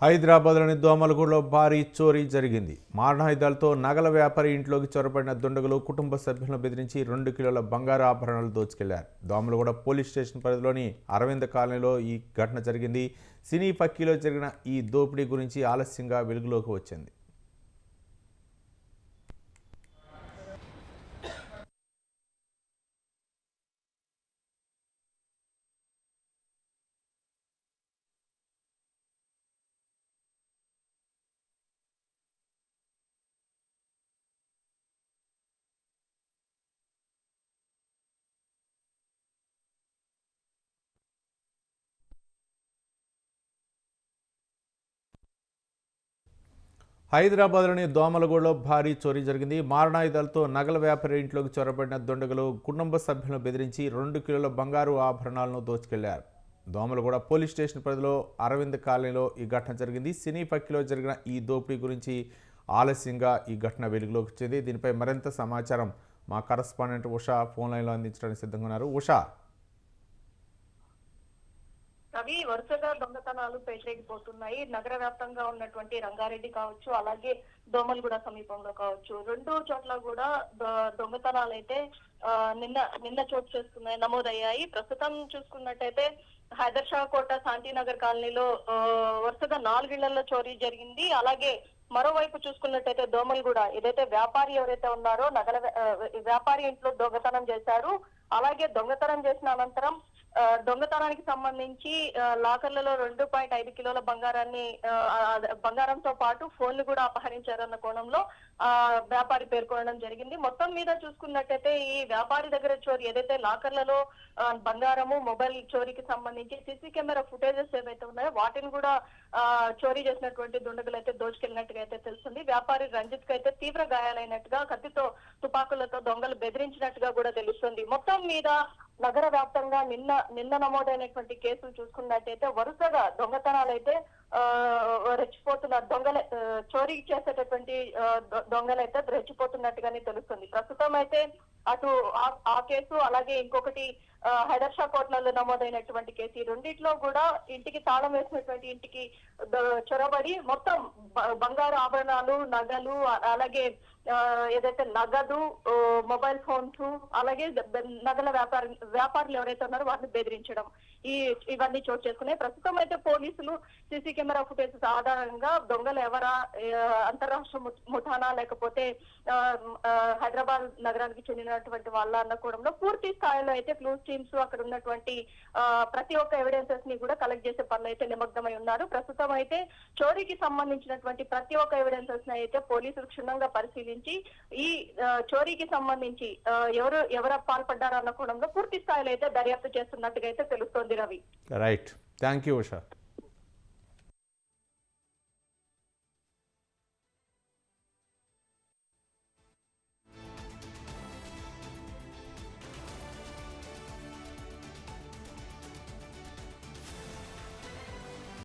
హైదరాబాద్లోని దోమలగూడలో భారీ చోరీ జరిగింది. మారణాయుధాలతో నగల వ్యాపారి ఇంట్లోకి చొరబడిన దుండగులు కుటుంబ సభ్యులను బెదిరించి 2 కిలోల బంగారు ఆభరణాలు దోచుకెళ్లారు. దోమలగూడ పోలీస్ స్టేషన్ పరిధిలోని అరవింద్ కాలనీలో ఈ ఘటన జరిగింది. సినీ పక్కీలో జరిగిన ఈ దోపిడీ గురించి ఆలస్యంగా వెలుగులోకి వచ్చింది. హైదరాబాద్లోని దోమలగూడలో భారీ చోరీ జరిగింది. మారణాయుధాలతో నగల వ్యాపారి ఇంట్లోకి చొరబడిన దుండగులు కుటుంబ సభ్యులను బెదిరించి 2 కిలోల బంగారు ఆభరణాలను దోచుకెళ్లారు. దోమలగూడ పోలీస్ స్టేషన్ పరిధిలో అరవింద్ కాలనీలో ఈ ఘటన జరిగింది. సినీ పక్కిలో జరిగిన ఈ దోపిడీ గురించి ఆలస్యంగా ఈ ఘటన వెలుగులోకి వచ్చింది. దీనిపై మరింత సమాచారం మా కరస్పాండెంట్ ఉషా ఫోన్ లైన్లో అందించడానికి సిద్ధంగా ఉన్నారు. ఉషా, అవి వరుసగా దొంగతనాలు పేటరేగిపోతున్నాయి. నగర వ్యాప్తంగా ఉన్నటువంటి రంగారెడ్డి కావచ్చు, అలాగే దోమలగూడ సమీపంలో కావచ్చు, 2 చోట్ల కూడా దొంగతనాలు అయితే నిన్న చోటు చేసుకున్నాయి, నమోదయ్యాయి. ప్రస్తుతం చూసుకున్నట్టయితే హైదర్ షా కోట శాంతినగర్ కాలనీలో వరుసగా 4 ఇళ్లలో చోరీ జరిగింది. అలాగే మరోవైపు చూసుకున్నట్టయితే దోమలగూడ ఏదైతే వ్యాపారి ఎవరైతే ఉన్నారో నగల వ్యాపారి ఇంట్లో దొంగతనం చేశారు. అలాగే దొంగతనం చేసిన అనంతరం దొంగతనానికి సంబంధించి లాకర్లలో 2.5 కిలోల బంగారంతో పాటు ఫోన్లు కూడా అపహరించారన్న కోణంలో వ్యాపారి పేర్కొనడం జరిగింది. మొత్తం మీద చూసుకున్నట్టయితే ఈ వ్యాపారి దగ్గర చోరీ ఏదైతే లాకర్లలో బంగారము, మొబైల్ చోరీకి సంబంధించి సీసీ కెమెరా ఫుటేజెస్ ఏవైతే ఉన్నాయో వాటిని కూడా చోరీ చేసినటువంటి దుండగులు అయితే దోచుకెళ్ళినట్టుగా అయితే తెలుస్తుంది. వ్యాపారి రంజిత్ కి అయితే తీవ్ర గాయాలైనట్టుగా, కత్తితో తుపాకులతో దొంగలు బెదిరించినట్టుగా కూడా తెలుస్తుంది. మొత్తం మీద నగర వ్యాప్తంగా నిన్న నమోదైనటువంటి కేసులు చూసుకున్నట్టయితే వరుసగా దొంగతనాలు అయితే రెచ్చిపోతున్నారు. చోరీ చేసేటటువంటి దొంగలైతే రెచ్చిపోతున్నట్టుగానే తెలుస్తుంది. ప్రస్తుతం అయితే అటు ఆ కేసు, అలాగే ఇంకొకటి హైదర్ షా కోట్లలో నమోదైనటువంటి కేసు, ఈ రెండిట్లో కూడా ఇంటికి తాళం వేసినటువంటి ఇంటికి చొరబడి మొత్తం బంగారు ఆభరణాలు, నగలు, అలాగే ఏదైతే నగదు, మొబైల్ ఫోన్స్, అలాగే నగల వ్యాపారులు ఎవరైతే ఉన్నారో వాటిని బెదిరించడం, ఇవన్నీ చోటు చేసుకున్నాయి. ప్రస్తుతం అయితే పోలీసులు సీసీ కెమెరా ఫుటేజ్ ఆధారంగా దొంగలు ఎవరా, అంతరాష్ట్ర ముఠానా లేకపోతే హైదరాబాద్ నగరానికి చెందినటువంటి వాళ్ళ అన్న కోణంలో పూర్తి స్థాయిలో అయితే క్లూస్ టీమ్స్ అక్కడ ఉన్నటువంటి ప్రతి ఒక్క ఎవిడెన్సెస్ ని కూడా కలెక్ట్ చేసే పనులు అయితే నిమగ్నమై ఉన్నారు. ప్రస్తుతం అయితే చోరీకి సంబంధించినటువంటి ప్రతి ఒక్క ఎవిడెన్సెస్ ని అయితే పోలీసులు క్షుణ్ణంగా పరిశీలించి ఈ చోరీకి సంబంధించి ఎవరు పాల్పడ్డారన్న కోణంలో పూర్తి స్థాయిలో అయితే దర్యాప్తు చేస్తున్నట్టుగా అయితే తెలుస్తోంది. Ravi, right, thank you Usha.